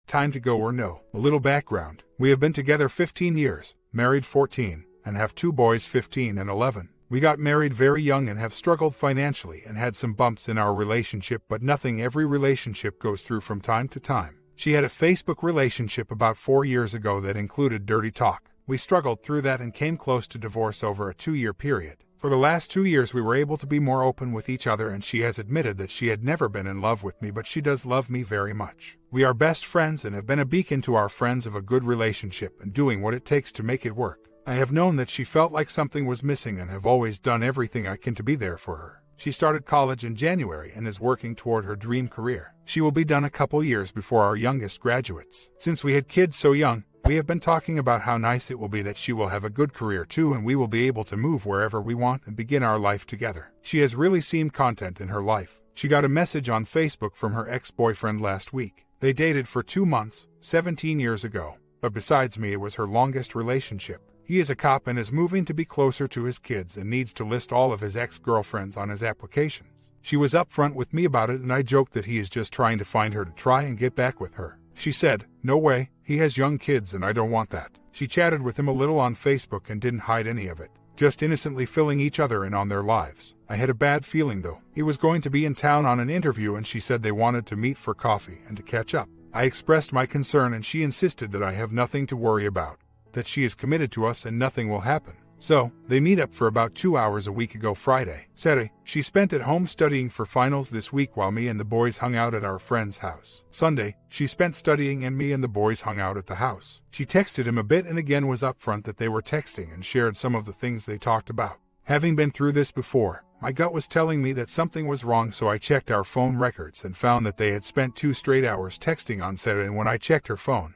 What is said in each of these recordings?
Time to go or no? A little background. We have been together 15 years, married 14, and have 2 boys 15 and 11. We got married very young and have struggled financially and had some bumps in our relationship, but nothing every relationship goes through from time to time. She had a Facebook relationship about 4 years ago that included dirty talk. We struggled through that and came close to divorce over a 2-year period. For the last 2 years we were able to be more open with each other, and she has admitted that she had never been in love with me, but she does love me very much. We are best friends and have been a beacon to our friends of a good relationship and doing what it takes to make it work. I have known that she felt like something was missing and have always done everything I can to be there for her. She started college in January and is working toward her dream career. She will be done a couple years before our youngest graduates. Since we had kids so young, we have been talking about how nice it will be that she will have a good career too, and we will be able to move wherever we want and begin our life together. She has really seemed content in her life. She got a message on Facebook from her ex-boyfriend last week. They dated for 2 months, 17 years ago, but besides me it was her longest relationship. He is a cop and is moving to be closer to his kids and needs to list all of his ex-girlfriends on his applications. She was upfront with me about it, and I joked that he is just trying to find her to try and get back with her. She said, "No way, he has young kids and I don't want that." She chatted with him a little on Facebook and didn't hide any of it, just innocently filling each other in on their lives. I had a bad feeling though. He was going to be in town on an interview and she said they wanted to meet for coffee and to catch up. I expressed my concern and she insisted that I have nothing to worry about, that she is committed to us and nothing will happen. So, they meet up for about 2 hours a week ago Friday. Saturday, she spent at home studying for finals this week while me and the boys hung out at our friend's house. Sunday, she spent studying and me and the boys hung out at the house. She texted him a bit and again was upfront that they were texting and shared some of the things they talked about. Having been through this before, my gut was telling me that something was wrong, so I checked our phone records and found that they had spent 2 straight hours texting on Saturday, and when I checked her phone,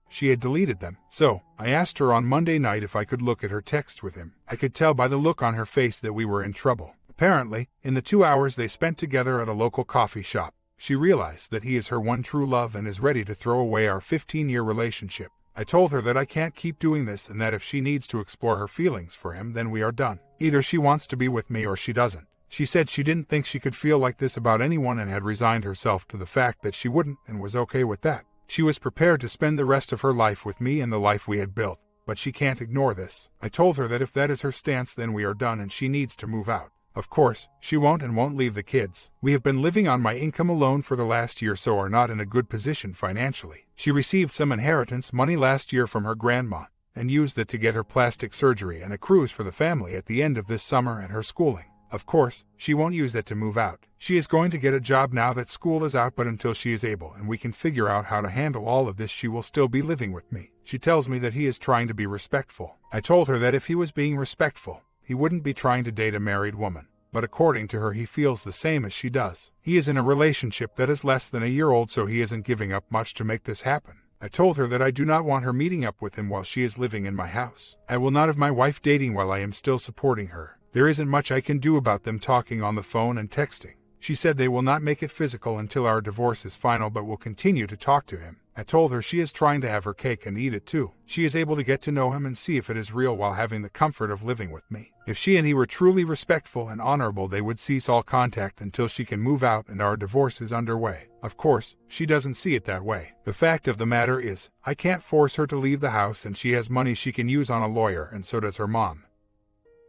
she had deleted them. So, I asked her on Monday night if I could look at her texts with him. I could tell by the look on her face that we were in trouble. Apparently, in the 2 hours they spent together at a local coffee shop, she realized that he is her one true love and is ready to throw away our 15-year relationship. I told her that I can't keep doing this and that if she needs to explore her feelings for him, then we are done. Either she wants to be with me or she doesn't. She said she didn't think she could feel like this about anyone and had resigned herself to the fact that she wouldn't and was okay with that. She was prepared to spend the rest of her life with me and the life we had built, but she can't ignore this. I told her that if that is her stance, then we are done and she needs to move out. Of course, she won't leave the kids. We have been living on my income alone for the last year, so are not in a good position financially. She received some inheritance money last year from her grandma and used it to get her plastic surgery and a cruise for the family at the end of this summer and her schooling. Of course, she won't use that to move out. She is going to get a job now that school is out, but until she is able and we can figure out how to handle all of this, she will still be living with me. She tells me that he is trying to be respectful. I told her that if he was being respectful, he wouldn't be trying to date a married woman. But according to her, he feels the same as she does. He is in a relationship that is less than a year old, so he isn't giving up much to make this happen. I told her that I do not want her meeting up with him while she is living in my house. I will not have my wife dating while I am still supporting her. There isn't much I can do about them talking on the phone and texting. She said they will not make it physical until our divorce is final, but will continue to talk to him. I told her she is trying to have her cake and eat it too. She is able to get to know him and see if it is real while having the comfort of living with me. If she and he were truly respectful and honorable, they would cease all contact until she can move out and our divorce is underway. Of course, she doesn't see it that way. The fact of the matter is, I can't force her to leave the house, and she has money she can use on a lawyer, and so does her mom.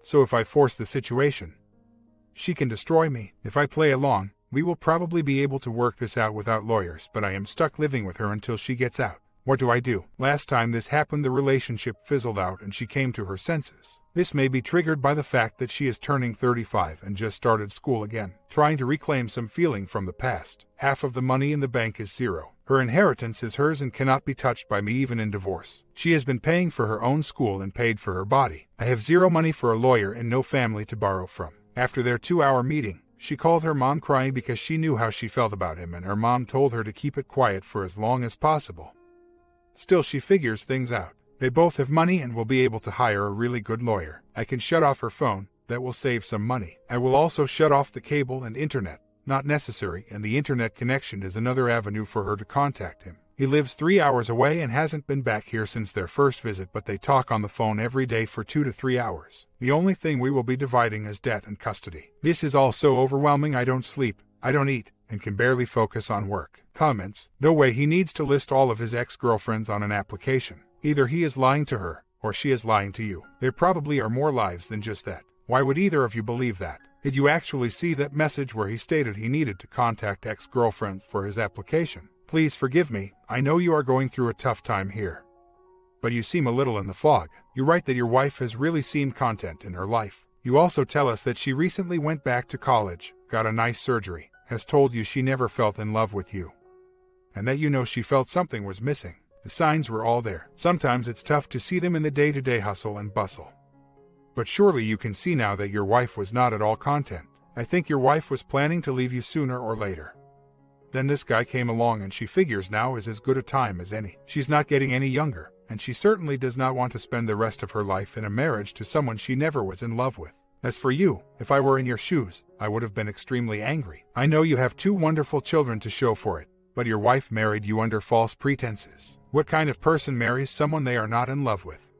So if I force the situation, she can destroy me. If I play along, we will probably be able to work this out without lawyers, but I am stuck living with her until she gets out. What do I do? Last time this happened, the relationship fizzled out and she came to her senses. This may be triggered by the fact that she is turning 35 and just started school again, trying to reclaim some feeling from the past. Half of the money in the bank is zero. Her inheritance is hers and cannot be touched by me even in divorce. She has been paying for her own school and paid for her body. I have zero money for a lawyer and no family to borrow from. After their 2-hour meeting, she called her mom crying because she knew how she felt about him, and her mom told her to keep it quiet for as long as possible. Still, she figures things out. They both have money and will be able to hire a really good lawyer. I can shut off her phone. That will save some money. I will also shut off the cable and internet. Not necessary, and the internet connection is another avenue for her to contact him. He lives 3 hours away and hasn't been back here since their first visit, but they talk on the phone every day for 2 to 3 hours. The only thing we will be dividing is debt and custody. This is all so overwhelming. I don't sleep, I don't eat, and can barely focus on work. Comments: no way he needs to list all of his ex-girlfriends on an application. Either he is lying to her, or she is lying to you. There probably are more lives than just that. Why would either of you believe that? Did you actually see that message where he stated he needed to contact ex-girlfriends for his application? Please forgive me, I know you are going through a tough time here. But you seem a little in the fog. You write that your wife has really seen content in her life. You also tell us that she recently went back to college, got a nice surgery, has told you she never felt in love with you, and that you know she felt something was missing. The signs were all there. Sometimes it's tough to see them in the day-to-day hustle and bustle. But surely you can see now that your wife was not at all content. I think your wife was planning to leave you sooner or later. Then this guy came along and she figures now is as good a time as any. She's not getting any younger, and she certainly does not want to spend the rest of her life in a marriage to someone she never was in love with. As for you, if I were in your shoes, I would have been extremely angry. I know you have 2 wonderful children to show for it, but your wife married you under false pretenses. What kind of person marries someone they are not in love with?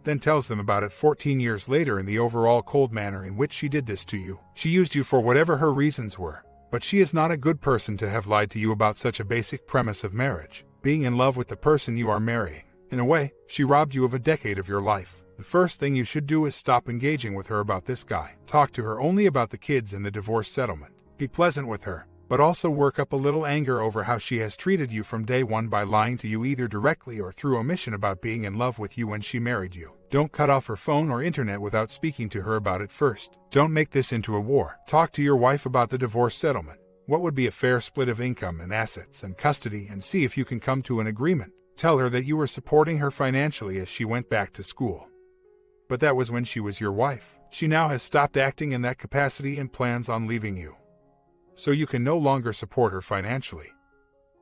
Then tells them about it 14 years later in the overall cold manner in which she did this to you. She used you for whatever her reasons were, but she is not a good person to have lied to you about such a basic premise of marriage, being in love with the person you are marrying. In a way, she robbed you of a decade of your life. The first thing you should do is stop engaging with her about this guy. Talk to her only about the kids and the divorce settlement. Be pleasant with her, but also work up a little anger over how she has treated you from day one by lying to you either directly or through omission about being in love with you when she married you. Don't cut off her phone or internet without speaking to her about it first. Don't make this into a war. Talk to your wife about the divorce settlement. What would be a fair split of income and assets and custody, and see if you can come to an agreement. Tell her that you were supporting her financially as she went back to school. But that was when she was your wife. She now has stopped acting in that capacity and plans on leaving you. So you can no longer support her financially.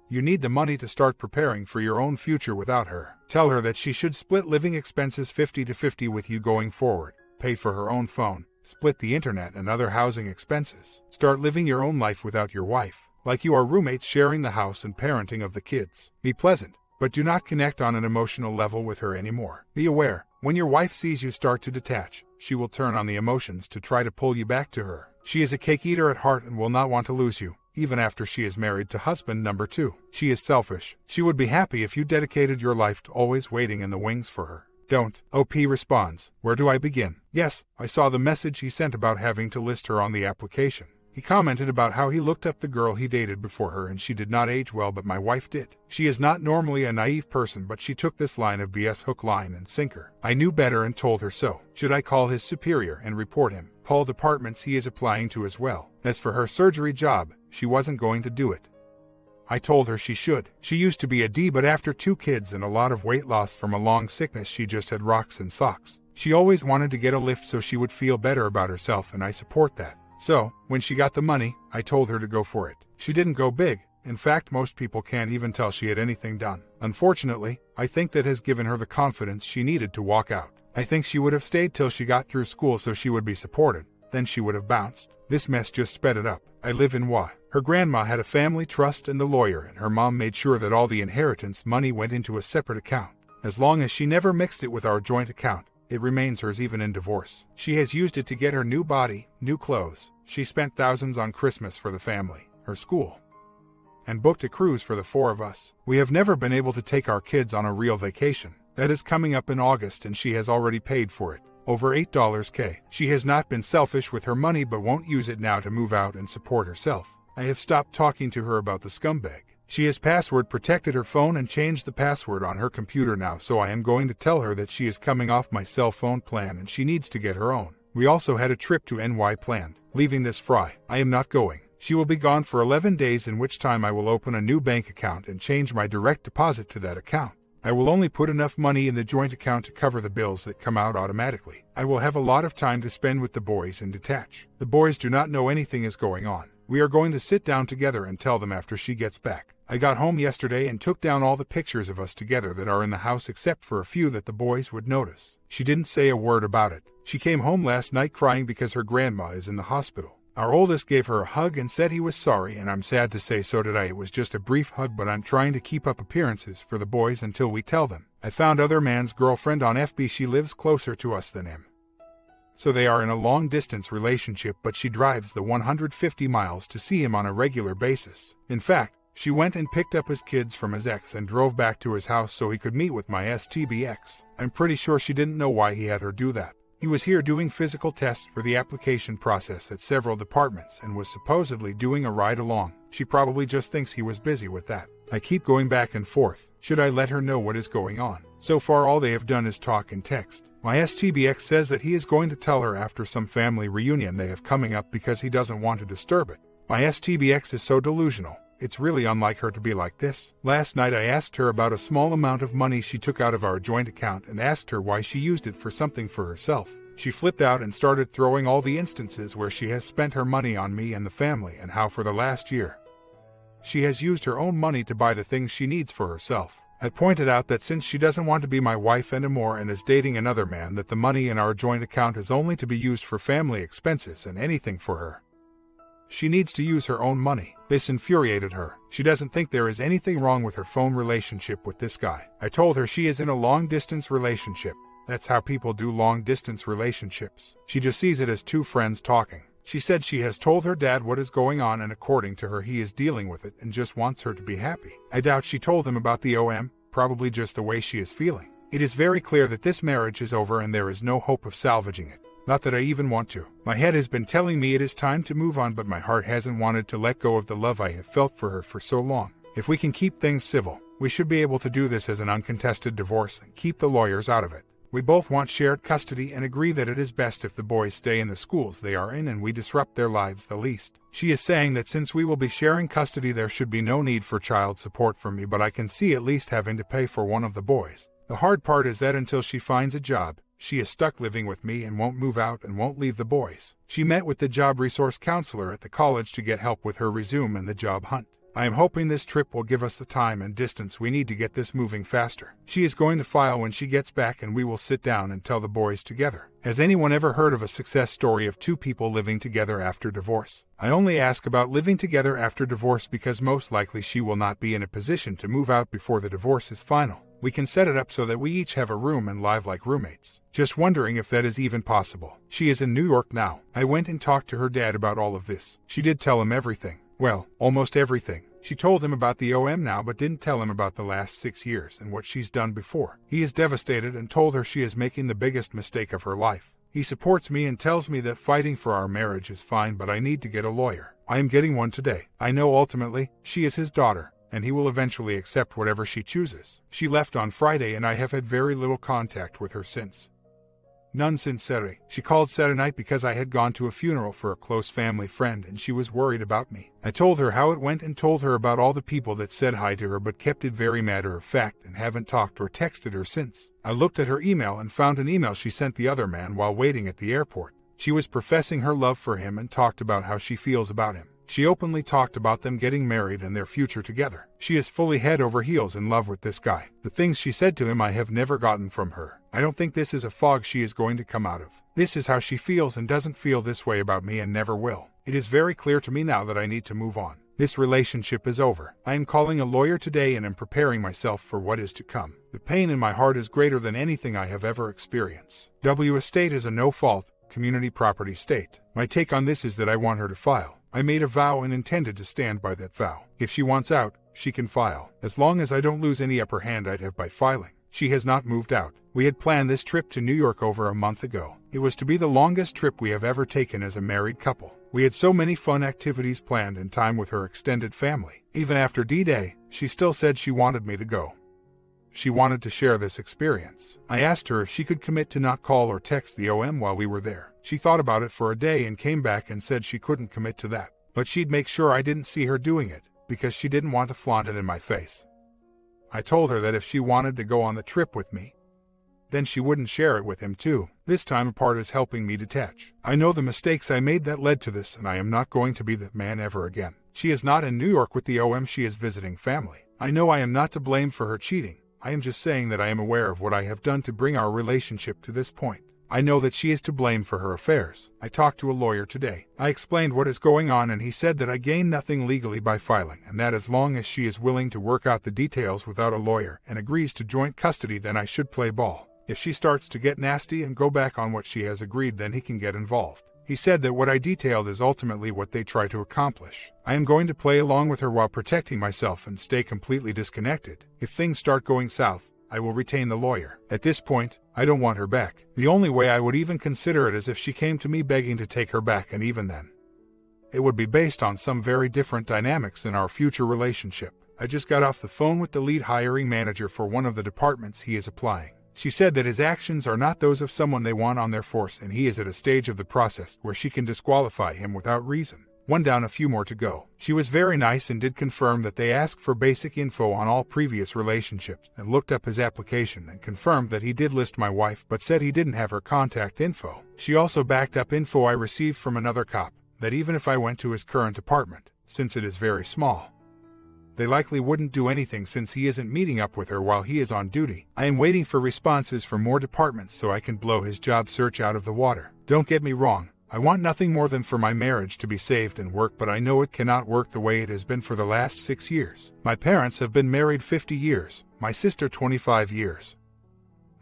You need the money to start preparing for your own future without her. Tell her that she should split living expenses 50-50 with you going forward. Pay for her own phone, split the internet and other housing expenses. Start living your own life without your wife, like you are roommates sharing the house and parenting of the kids. Be pleasant, but do not connect on an emotional level with her anymore. Be aware, when your wife sees you start to detach, she will turn on the emotions to try to pull you back to her. She is a cake eater at heart and will not want to lose you, even after she is married to husband number 2. She is selfish. She would be happy if you dedicated your life to always waiting in the wings for her. Don't. OP responds, where do I begin? Yes, I saw the message he sent about having to list her on the application. He commented about how he looked up the girl he dated before her and she did not age well, but my wife did. She is not normally a naive person, but she took this line of BS hook, line, and sinker. I knew better and told her so. Should I call his superior and report him? Call departments he is applying to as well. As for her surgery job, she wasn't going to do it. I told her she should. She used to be a D, but after 2 kids and a lot of weight loss from a long sickness, she just had rocks and socks. She always wanted to get a lift so she would feel better about herself, and I support that. So, when she got the money, I told her to go for it. She didn't go big. In fact, most people can't even tell she had anything done. Unfortunately, I think that has given her the confidence she needed to walk out. I think she would have stayed till she got through school so she would be supported. Then she would have bounced. This mess just sped it up. I live in Wa. Her grandma had a family trust and the lawyer, and her mom made sure that all the inheritance money went into a separate account. As long as she never mixed it with our joint account, it remains hers even in divorce. She has used it to get her new body, new clothes. She spent thousands on Christmas for the family, her school, and booked a cruise for the 4 of us. We have never been able to take our kids on a real vacation. That is coming up in August, and she has already paid for it. Over $8K. She has not been selfish with her money but won't use it now to move out and support herself. I have stopped talking to her about the scumbag. She has password protected her phone and changed the password on her computer now, so I am going to tell her that she is coming off my cell phone plan and she needs to get her own. We also had a trip to NY planned, leaving this Friday. I am not going. She will be gone for 11 days, in which time I will open a new bank account and change my direct deposit to that account. I will only put enough money in the joint account to cover the bills that come out automatically. I will have a lot of time to spend with the boys and detach. The boys do not know anything is going on. We are going to sit down together and tell them after she gets back. I got home yesterday and took down all the pictures of us together that are in the house except for a few that the boys would notice. She didn't say a word about it. She came home last night crying because her grandma is in the hospital. Our oldest gave her a hug and said he was sorry, and I'm sad to say so did I. It was just a brief hug, but I'm trying to keep up appearances for the boys until we tell them. I found other man's girlfriend on FB. She lives closer to us than him. so they are in a long-distance relationship, but she drives the 150 miles to see him on a regular basis. In fact, she went and picked up his kids from his ex and drove back to his house so he could meet with my STBX. I'm pretty sure she didn't know why he had her do that. He was here doing physical tests for the application process at several departments and was supposedly doing a ride-along. She probably just thinks he was busy with that. I keep going back and forth. Should I let her know what is going on? So far all they have done is talk and text. My STBX says that he is going to tell her after some family reunion they have coming up because he doesn't want to disturb it. My STBX is so delusional. It's really unlike her to be like this. Last night I asked her about a small amount of money she took out of our joint account and asked her why she used it for something for herself. She flipped out and started throwing all the instances where she has spent her money on me and the family and how for the last year she has used her own money to buy the things she needs for herself. I pointed out that since she doesn't want to be my wife anymore and is dating another man, that the money in our joint account is only to be used for family expenses and anything for her. She needs to use her own money. This infuriated her. She doesn't think there is anything wrong with her phone relationship with this guy. I told her she is in a long-distance relationship. That's how people do long-distance relationships. She just sees it as two friends talking. She said she has told her dad what is going on and according to her he is dealing with it and just wants her to be happy. I doubt she told him about the OM, probably just the way she is feeling. It is very clear that this marriage is over and there is no hope of salvaging it. Not that I even want to. My head has been telling me it is time to move on, but my heart hasn't wanted to let go of the love I have felt for her for so long. If we can keep things civil, we should be able to do this as an uncontested divorce and keep the lawyers out of it. We both want shared custody and agree that it is best if the boys stay in the schools they are in and we disrupt their lives the least. She is saying that since we will be sharing custody there should be no need for child support from me, but I can see at least having to pay for one of the boys. The hard part is that until she finds a job, she is stuck living with me and won't move out and won't leave the boys. She met with the job resource counselor at the college to get help with her resume and the job hunt. I am hoping this trip will give us the time and distance we need to get this moving faster. She is going to file when she gets back and we will sit down and tell the boys together. Has anyone ever heard of a success story of two people living together after divorce? I only ask about living together after divorce because most likely she will not be in a position to move out before the divorce is final. We can set it up so that we each have a room and live like roommates. Just wondering if that is even possible. She is in New York now. I went and talked to her dad about all of this. She did tell him everything. Well, almost everything. She told him about the OM now but didn't tell him about the last 6 years and what she's done before. He is devastated and told her she is making the biggest mistake of her life. He supports me and tells me that fighting for our marriage is fine, but I need to get a lawyer. I am getting one today. I know ultimately, she is his daughter, and he will eventually accept whatever she chooses. She left on Friday and I have had very little contact with her since. None since Saturday. She called Saturday night because I had gone to a funeral for a close family friend and she was worried about me. I told her how it went and told her about all the people that said hi to her but kept it very matter of fact and haven't talked or texted her since. I looked at her email and found an email she sent the other man while waiting at the airport. She was professing her love for him and talked about how she feels about him. She openly talked about them getting married and their future together. She is fully head over heels in love with this guy. The things she said to him I have never gotten from her. I don't think this is a fog she is going to come out of. This is how she feels and doesn't feel this way about me and never will. It is very clear to me now that I need to move on. This relationship is over. I am calling a lawyer today and am preparing myself for what is to come. The pain in my heart is greater than anything I have ever experienced. W Estate is a no-fault, community property state. My take on this is that I want her to file. I made a vow and intended to stand by that vow. If she wants out, she can file. As long as I don't lose any upper hand I'd have by filing. She has not moved out. We had planned this trip to New York over a month ago. It was to be the longest trip we have ever taken as a married couple. We had so many fun activities planned and time with her extended family. Even after D-Day, she still said she wanted me to go. She wanted to share this experience. I asked her if she could commit to not call or text the OM while we were there. She thought about it for a day and came back and said she couldn't commit to that, but she'd make sure I didn't see her doing it, because she didn't want to flaunt it in my face. I told her that if she wanted to go on the trip with me, then she wouldn't share it with him too. This time apart is helping me detach. I know the mistakes I made that led to this, and I am not going to be that man ever again. She is not in New York with the OM, she is visiting family. I know I am not to blame for her cheating. I am just saying that I am aware of what I have done to bring our relationship to this point. I know that she is to blame for her affairs. I talked to a lawyer today. I explained what is going on and he said that I gain nothing legally by filing and that as long as she is willing to work out the details without a lawyer and agrees to joint custody then I should play ball. If she starts to get nasty and go back on what she has agreed, then he can get involved. He said that what I detailed is ultimately what they try to accomplish. I am going to play along with her while protecting myself and stay completely disconnected. If things start going south, I will retain the lawyer. At this point, I don't want her back. The only way I would even consider it is if she came to me begging to take her back, and even then, it would be based on some very different dynamics in our future relationship. I just got off the phone with the lead hiring manager for one of the departments he is applying. She said that his actions are not those of someone they want on their force, and he is at a stage of the process where she can disqualify him without reason. One down, a few more to go. She was very nice and did confirm that they asked for basic info on all previous relationships, and looked up his application and confirmed that he did list my wife but said he didn't have her contact info. She also backed up info I received from another cop, that even if I went to his current apartment, since it is very small, they likely wouldn't do anything since he isn't meeting up with her while he is on duty. I am waiting for responses from more departments so I can blow his job search out of the water. Don't get me wrong, I want nothing more than for my marriage to be saved and work, but I know it cannot work the way it has been for the last 6 years. My parents have been married 50 years, my sister 25 years,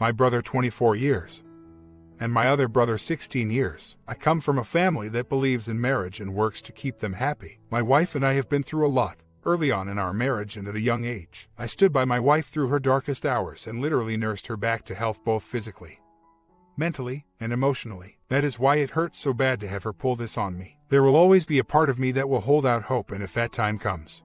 my brother 24 years, and my other brother 16 years. I come from a family that believes in marriage and works to keep them happy. My wife and I have been through a lot early on in our marriage and at a young age. I stood by my wife through her darkest hours and literally nursed her back to health, both physically, mentally, and emotionally. That is why it hurts so bad to have her pull this on me. There will always be a part of me that will hold out hope, and if that time comes,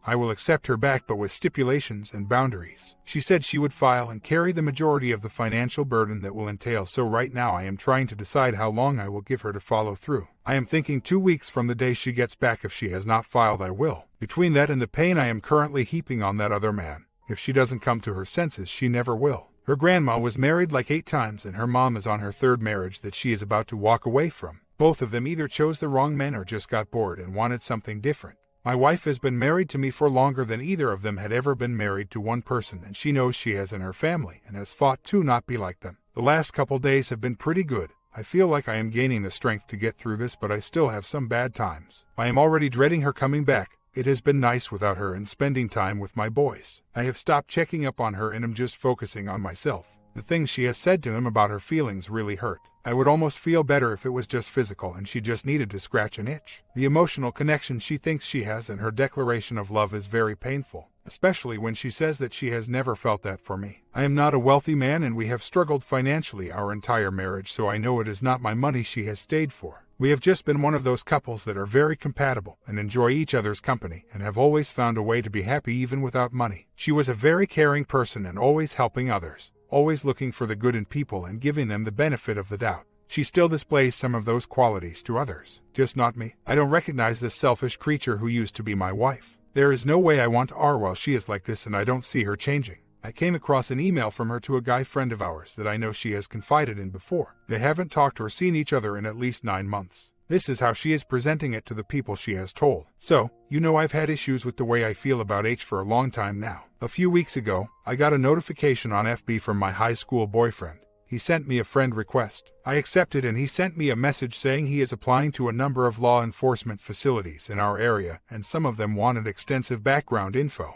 I will accept her back, but with stipulations and boundaries. She said she would file and carry the majority of the financial burden that will entail, so right now I am trying to decide how long I will give her to follow through. I am thinking 2 weeks from the day she gets back. If she has not filed, I will. Between that and the pain I am currently heaping on that other man, if she doesn't come to her senses, she never will. Her grandma was married like 8 times, and her mom is on her 3rd marriage that she is about to walk away from. Both of them either chose the wrong men or just got bored and wanted something different. My wife has been married to me for longer than either of them had ever been married to one person, and she knows she has in her family and has fought to not be like them. The last couple days have been pretty good. I feel like I am gaining the strength to get through this, but I still have some bad times. I am already dreading her coming back. It has been nice without her and spending time with my boys. I have stopped checking up on her and am just focusing on myself. The things she has said to him about her feelings really hurt. I would almost feel better if it was just physical and she just needed to scratch an itch. The emotional connection she thinks she has and her declaration of love is very painful, especially when she says that she has never felt that for me. I am not a wealthy man and we have struggled financially our entire marriage, so I know it is not my money she has stayed for. We have just been one of those couples that are very compatible and enjoy each other's company and have always found a way to be happy even without money. She was a very caring person and always helping others, always looking for the good in people and giving them the benefit of the doubt. She still displays some of those qualities to others, just not me. I don't recognize this selfish creature who used to be my wife. There is no way I want her while she is like this, and I don't see her changing. I came across an email from her to a guy friend of ours that I know she has confided in before. They haven't talked or seen each other in at least 9 months. This is how she is presenting it to the people she has told. So, you know, I've had issues with the way I feel about H for a long time now. A few weeks ago, I got a notification on FB from my high school boyfriend. He sent me a friend request. I accepted and he sent me a message saying he is applying to a number of law enforcement facilities in our area, and some of them wanted extensive background info,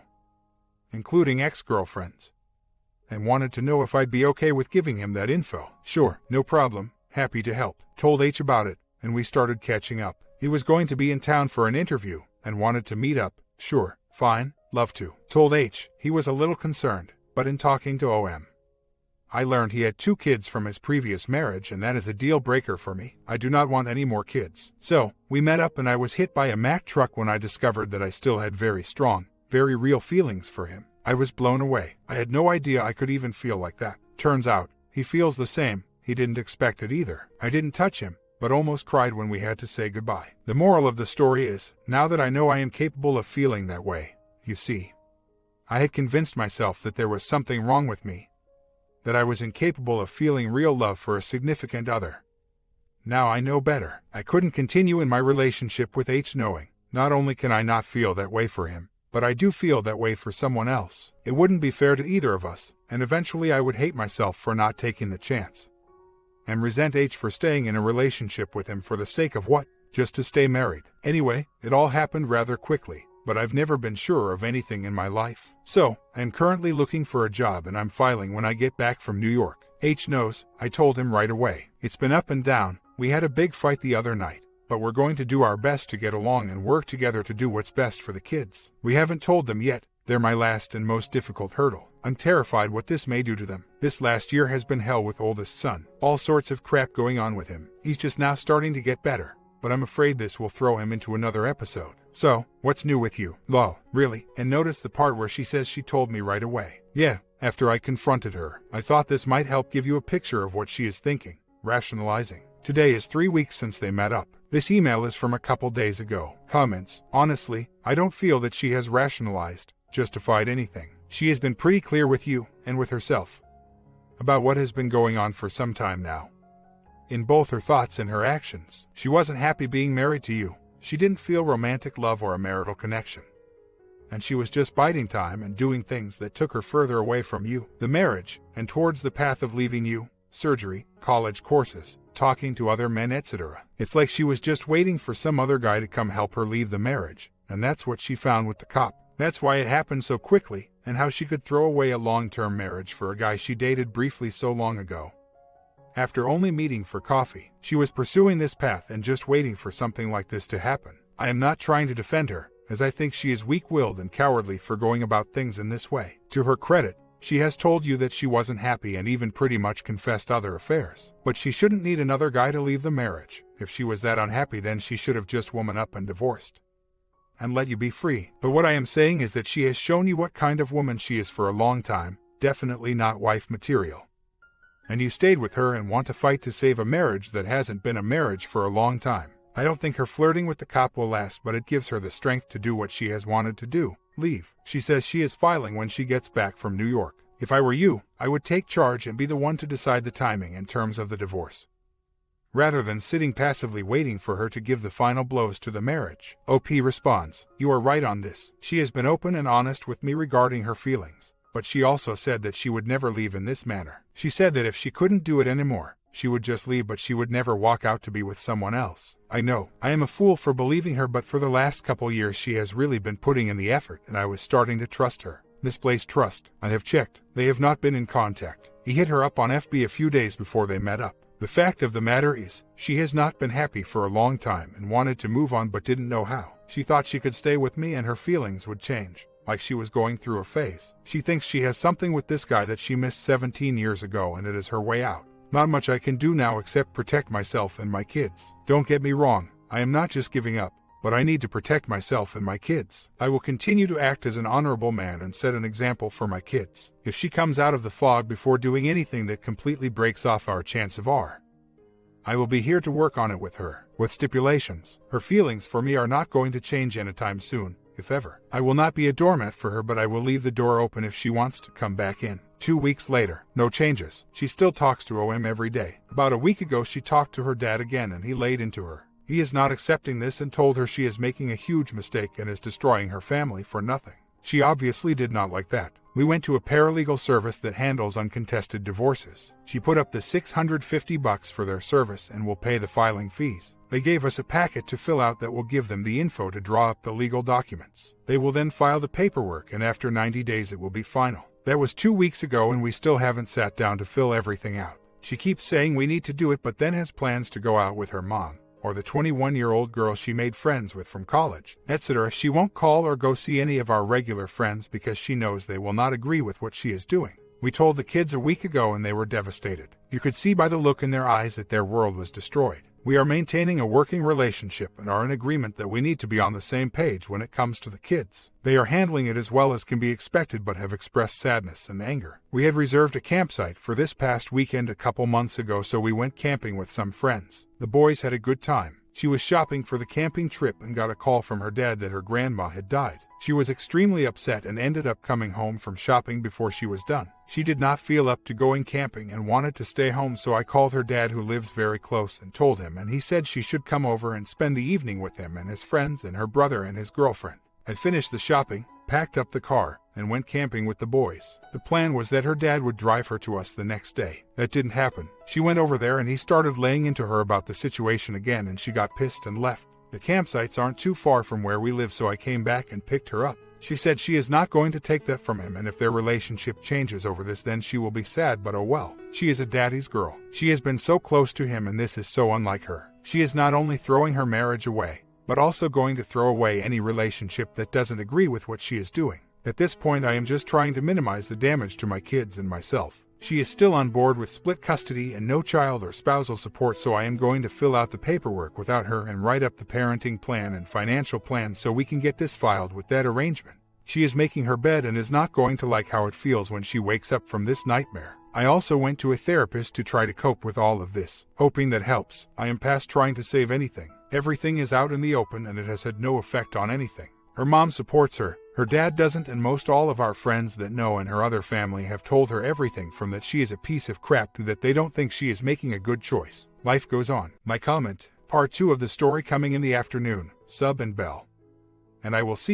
including ex-girlfriends, and wanted to know if I'd be okay with giving him that info. Sure, no problem, happy to help. Told H about it, and we started catching up. He was going to be in town for an interview, and wanted to meet up. Sure, fine, love to. Told H. He was a little concerned, but in talking to OM, I learned he had 2 kids from his previous marriage, and that is a deal breaker for me. I do not want any more kids. So, we met up and I was hit by a Mack truck when I discovered that I still had very strong, very real feelings for him. I was blown away. I had no idea I could even feel like that. Turns out, he feels the same. He didn't expect it either. I didn't touch him, but almost cried when we had to say goodbye. The moral of the story is, now that I know I am capable of feeling that way, you see, I had convinced myself that there was something wrong with me, that I was incapable of feeling real love for a significant other. Now I know better. I couldn't continue in my relationship with H knowing, not only can I not feel that way for him, but I do feel that way for someone else. It wouldn't be fair to either of us, and eventually I would hate myself for not taking the chance, and resent H for staying in a relationship with him for the sake of what? Just to stay married. Anyway, it all happened rather quickly. but I've never been sure of anything in my life. So, I am currently looking for a job and I'm filing when I get back from New York. H knows, I told him right away. It's been up and down. We had a big fight the other night, but we're going to do our best to get along and work together to do what's best for the kids. We haven't told them yet. They're my last and most difficult hurdle. I'm terrified what this may do to them. This last year has been hell with oldest son. All sorts of crap going on with him. He's just now starting to get better, but I'm afraid this will throw him into another episode. So, what's new with you? Lol, really? And notice the part where she says she told me right away. Yeah, after I confronted her. I thought this might help give you a picture of what she is thinking, rationalizing. Today is 3 weeks since they met up. This email is from a couple days ago. Comments. Honestly, I don't feel that she has rationalized, justified anything. She has been pretty clear with you, and with herself, about what has been going on for some time now. In both her thoughts and her actions, she wasn't happy being married to you. She didn't feel romantic love or a marital connection. And she was just biding time and doing things that took her further away from you, the marriage, and towards the path of leaving you, surgery, college courses, talking to other men, etc. It's like she was just waiting for some other guy to come help her leave the marriage, and that's what she found with the cop. That's why it happened so quickly, and how she could throw away a long-term marriage for a guy she dated briefly so long ago. After only meeting for coffee, she was pursuing this path and just waiting for something like this to happen. I am not trying to defend her, as I think she is weak-willed and cowardly for going about things in this way. To her credit, she has told you that she wasn't happy and even pretty much confessed other affairs. But she shouldn't need another guy to leave the marriage. If she was that unhappy, then she should have just woman up and divorced and let you be free. But what I am saying is that she has shown you what kind of woman she is for a long time, definitely not wife material. And you stayed with her and want to fight to save a marriage that hasn't been a marriage for a long time. I don't think her flirting with the cop will last, but it gives her the strength to do what she has wanted to do, leave. She says she is filing when she gets back from New York. If I were you, I would take charge and be the one to decide the timing and terms of the divorce, rather than sitting passively waiting for her to give the final blows to the marriage. OP responds, you are right on this. She has been open and honest with me regarding her feelings, but she also said that she would never leave in this manner. She said that if she couldn't do it anymore, she would just leave, but she would never walk out to be with someone else. I know, I am a fool for believing her, but for the last couple years she has really been putting in the effort, and I was starting to trust her. Misplaced trust. I have checked. They have not been in contact. He hit her up on FB a few days before they met up. The fact of the matter is, she has not been happy for a long time and wanted to move on but didn't know how. She thought she could stay with me and her feelings would change, like she was going through a phase. She thinks she has something with this guy that she missed 17 years ago, and it is her way out. Not much I can do now except protect myself and my kids. Don't get me wrong, I am not just giving up, but I need to protect myself and my kids. I will continue to act as an honorable man and set an example for my kids. If she comes out of the fog before doing anything that completely breaks off our chance of I will be here to work on it with her, with stipulations. Her feelings for me are not going to change anytime soon, if ever. I will not be a doormat for her, but I will leave the door open if she wants to come back in. 2 weeks later, no changes. She still talks to OM every day. About a week ago she talked to her dad again and he laid into her. He is not accepting this and told her she is making a huge mistake and is destroying her family for nothing. She obviously did not like that. We went to a paralegal service that handles uncontested divorces. She put up the $650 for their service and will pay the filing fees. They gave us a packet to fill out that will give them the info to draw up the legal documents. They will then file the paperwork, and after 90 days it will be final. That was 2 weeks ago and we still haven't sat down to fill everything out. She keeps saying we need to do it, but then has plans to go out with her mom, or the 21-year-old girl she made friends with from college, etc. She won't call or go see any of our regular friends because she knows they will not agree with what she is doing. We told the kids a week ago and they were devastated. You could see by the look in their eyes that their world was destroyed. We are maintaining a working relationship and are in agreement that we need to be on the same page when it comes to the kids. They are handling it as well as can be expected but have expressed sadness and anger. We had reserved a campsite for this past weekend a couple months ago, so we went camping with some friends. The boys had a good time. She was shopping for the camping trip and got a call from her dad that her grandma had died. She was extremely upset and ended up coming home from shopping before she was done. She did not feel up to going camping and wanted to stay home, so I called her dad, who lives very close, and told him, and he said she should come over and spend the evening with him and his friends and her brother and his girlfriend. I finished the shopping, packed up the car, and went camping with the boys. The plan was that her dad would drive her to us the next day. That didn't happen. She went over there and he started laying into her about the situation again, and she got pissed and left. The campsites aren't too far from where we live, so I came back and picked her up. She said she is not going to take that from him, and if their relationship changes over this, then she will be sad, but oh well. She is a daddy's girl. She has been so close to him, and this is so unlike her. She is not only throwing her marriage away, but also going to throw away any relationship that doesn't agree with what she is doing. At this point, I am just trying to minimize the damage to my kids and myself. She is still on board with split custody and no child or spousal support, so I am going to fill out the paperwork without her and write up the parenting plan and financial plan so we can get this filed with that arrangement. She is making her bed and is not going to like how it feels when she wakes up from this nightmare. I also went to a therapist to try to cope with all of this, hoping that helps. I am past trying to save anything. Everything is out in the open and it has had no effect on anything. Her mom supports her, her dad doesn't, and most all of our friends that know and her other family have told her everything from that she is a piece of crap to that they don't think she is making a good choice. Life goes on. My comment, part 2 of the story coming in the afternoon. Sub and bell. And I will see you